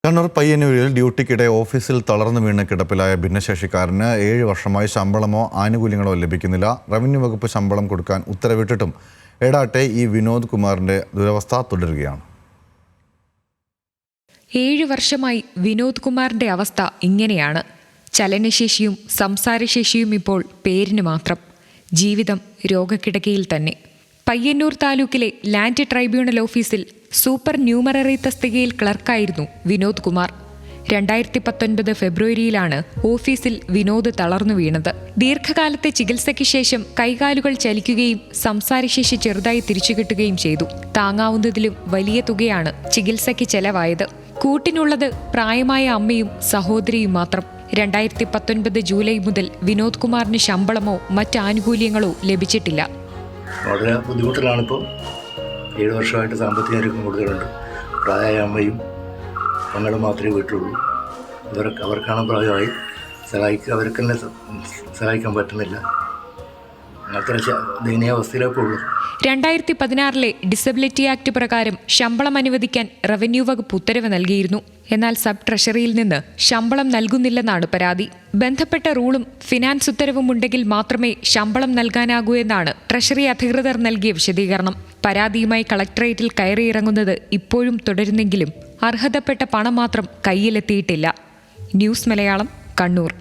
കണ്ണൂർ പയ്യന്നൂരിൽ ഡ്യൂട്ടിക്കിടെ ഓഫീസിൽ തളർന്നു വീണ് കിടപ്പിലായ ഭിന്നശേഷിക്കാരന് 7 വർഷമായി ശമ്പളമോ ആനുകൂല്യങ്ങളോ ലഭിക്കുന്നില്ല. റവന്യൂ വകുപ്പ് ശമ്പളം കൊടുക്കാൻ ഉത്തരവിട്ടിട്ടും എടാട്ടെ ഈ വിനോദ് കുമാറിന്റെ ദുരവസ്ഥ തുടരുകയാണ്. 7 വർഷമായി വിനോദ് കുമാറിന്റെ അവസ്ഥ ഇങ്ങനെയാണ്. ചലനശേഷിയും സംസാരശേഷിയും ഇപ്പോൾ പേരിന് മാത്രം. ജീവിതം രോഗക്കിടക്കയിൽ തന്നെ. പയ്യന്നൂർ താലൂക്കിലെ ലാൻഡ് ട്രൈബ്യൂണൽ ഓഫീസിൽ സൂപ്പർ ന്യൂമററി തസ്തികയിൽ ക്ലർക്കായിരുന്നു വിനോദ് കുമാർ. 2019 ഫെബ്രുവരിയിലാണ് ഓഫീസിൽ വിനോദ് തളർന്നു വീണത്. ദീർഘകാലത്തെ ചികിത്സയ്ക്ക് ശേഷം കൈകാലുകൾ ചലിക്കുകയും സംസാരശേഷി ചെറുതായി തിരിച്ചുകിട്ടുകയും ചെയ്തു. താങ്ങാവുന്നതിലും വലിയ തുകയാണ് ചികിത്സയ്ക്ക് ചെലവായത്. കൂട്ടിനുള്ളത് പ്രായമായ അമ്മയും സഹോദരിയും മാത്രം. 2019 ജൂലൈ മുതൽ വിനോദ് കുമാറിന് ശമ്പളമോ മറ്റ് ആനുകൂല്യങ്ങളോ ലഭിച്ചിട്ടില്ല. വളരെ ബുദ്ധിമുട്ടിലാണിപ്പോൾ. 7 വർഷമായിട്ട് സാമ്പത്തിക ഞെരുക്കം കൂടുതലുണ്ട്. പ്രായമായ അമ്മയും പെങ്ങളും മാത്രമേ വീട്ടിലുള്ളൂ. അവർക്കാണ് പ്രായമായി അവർക്ക് തന്നെ സഹായിക്കാൻ പറ്റുന്നില്ല. അങ്ങനത്തെ ദയനീയാവസ്ഥയിലൊക്കെ ഉള്ളൂ. 2016 ഡിസബിലിറ്റി ആക്ട് പ്രകാരം ശമ്പളം അനുവദിക്കാൻ റവന്യൂ വകുപ്പ് ഉത്തരവ് നൽകിയിരുന്നു. എന്നാൽ സബ് ട്രഷറിയിൽ നിന്ന് ശമ്പളം നൽകുന്നില്ലെന്നാണ് പരാതി. ബന്ധപ്പെട്ട റൂളും ഫിനാൻസ് ഉത്തരവും ഉണ്ടെങ്കിൽ മാത്രമേ ശമ്പളം നൽകാനാകൂ എന്നാണ് ട്രഷറി അധികൃതർ നൽകിയ വിശദീകരണം. പരാതിയുമായി കളക്ടറേറ്റിൽ കയറിയിറങ്ങുന്നത് ഇപ്പോഴും തുടരുന്നെങ്കിലും അർഹതപ്പെട്ട പണം മാത്രം കയ്യിലെത്തിയിട്ടില്ല. ന്യൂസ് മലയാളം, കണ്ണൂർ.